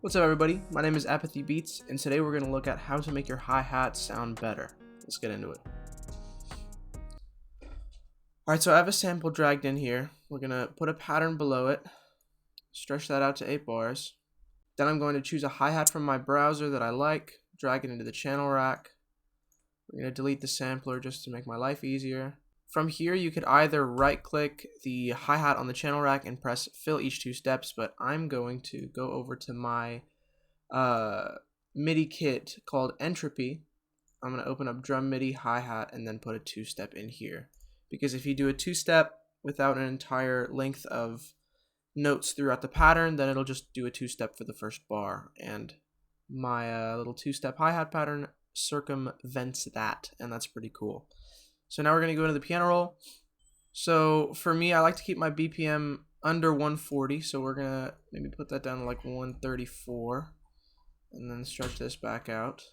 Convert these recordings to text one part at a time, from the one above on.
What's up everybody, my name is Apathy Beats, and today we're going to look at how to make your hi-hat sound better. Let's get into it. Alright, so I have a sample dragged in here. We're going to put a pattern below it, stretch that out to 8 bars. Then I'm going to choose a hi-hat from my browser that I like, drag it into the channel rack. We're going to delete the sampler just to make my life easier. From here, you could either right-click the hi-hat on the channel rack and press fill each 2 steps, but I'm going to go over to my MIDI kit called Entropy. I'm going to open up drum MIDI, hi-hat, and then put a 2-step in here. Because if you do a 2-step without an entire length of notes throughout the pattern, then it'll just do a 2-step for the first bar. And my little 2-step hi-hat pattern circumvents that, and that's pretty cool. So now we're going to go into the piano roll. So for me, I like to keep my BPM under 140, so we're going to maybe put that down to like 134, and then stretch this back out.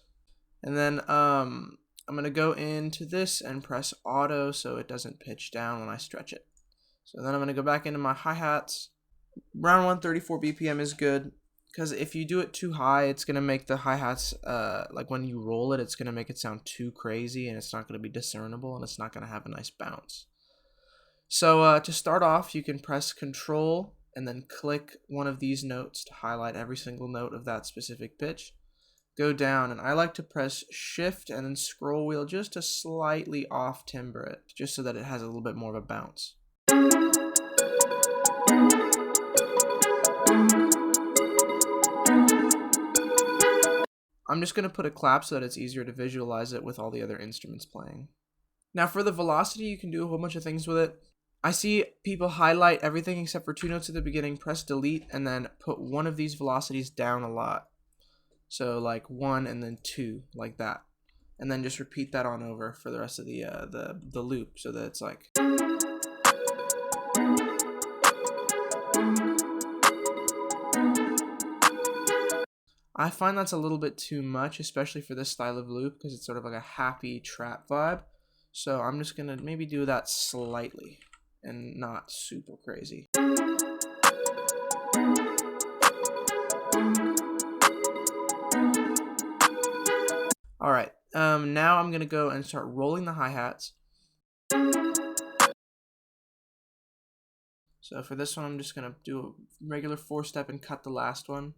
And then I'm going to go into this and press auto so it doesn't pitch down when I stretch it. So then I'm going to go back into my hi-hats. Around 134 BPM is good, because if you do it too high, it's going to make the hi-hats, like when you roll it, it's going to make it sound too crazy, and it's not going to be discernible, and it's not going to have a nice bounce. So to start off, you can press Control and then click one of these notes to highlight every single note of that specific pitch. Go down, and I like to press Shift and then scroll wheel just to slightly off timbre it, just so that it has a little bit more of a bounce. I'm just going to put a clap so that it's easier to visualize it with all the other instruments playing. Now for the velocity, you can do a whole bunch of things with it. I see people highlight everything except for 2 notes at the beginning, press delete, and then put one of these velocities down a lot. So like 1 and then 2, like that. And then just repeat that on over for the rest of the loop, so that it's like... I find that's a little bit too much, especially for this style of loop, because it's sort of like a happy trap vibe. So I'm just going to maybe do that slightly and not super crazy. Alright, now I'm going to go and start rolling the hi-hats. So for this one, I'm just going to do a regular 4-step and cut the last one.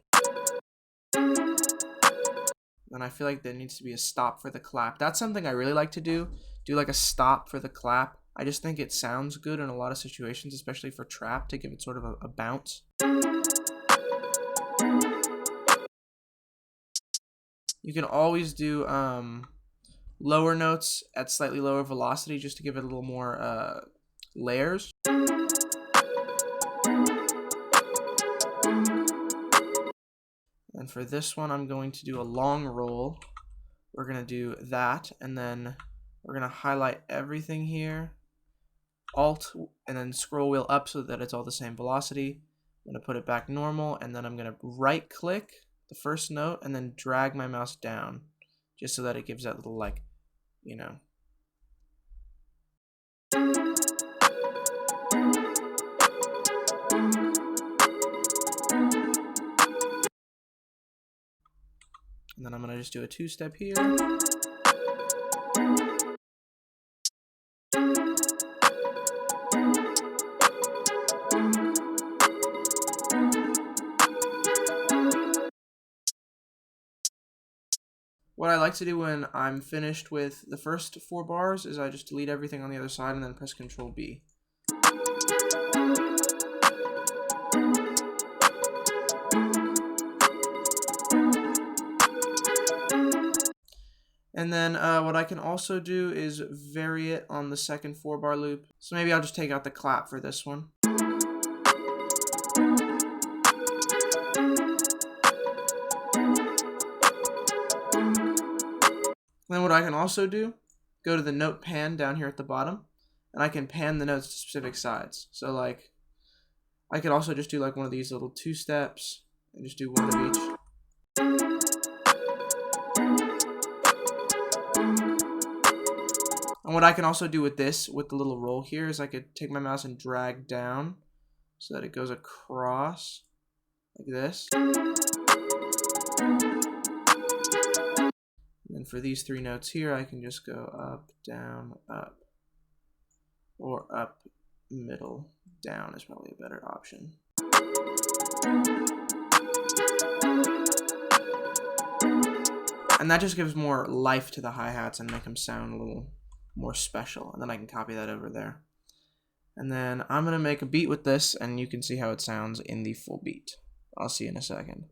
And I feel like there needs to be a stop for the clap. That's something I really like to do like a stop for the clap. I just think it sounds good in a lot of situations, especially for trap, to give it sort of a bounce. You can always do lower notes at slightly lower velocity just to give it a little more layers. And for this one, I'm going to do a long roll. We're going to do that, and then we're going to highlight everything here. Alt, and then scroll wheel up so that it's all the same velocity. I'm going to put it back normal, and then I'm going to right-click the first note, and then drag my mouse down, just so that it gives that little, like, you know. And then I'm going to just do a 2-step here. What I like to do when I'm finished with the first 4 bars is I just delete everything on the other side and then press Control B. And then what I can also do is vary it on the second 4-bar loop. So maybe I'll just take out the clap for this one. Then what I can also do, go to the note pan down here at the bottom, and I can pan the notes to specific sides. So like, I could also just do like one of these little 2-steps, and just do one of each. And what I can also do with this, with the little roll here, is I could take my mouse and drag down so that it goes across like this. And for these 3 notes here, I can just go up, down, up, or up, middle, down is probably a better option. And that just gives more life to the hi-hats and make them sound a little more special. And then I can copy that over there. And then I'm going to make a beat with this, and you can see how it sounds in the full beat. I'll see you in a second.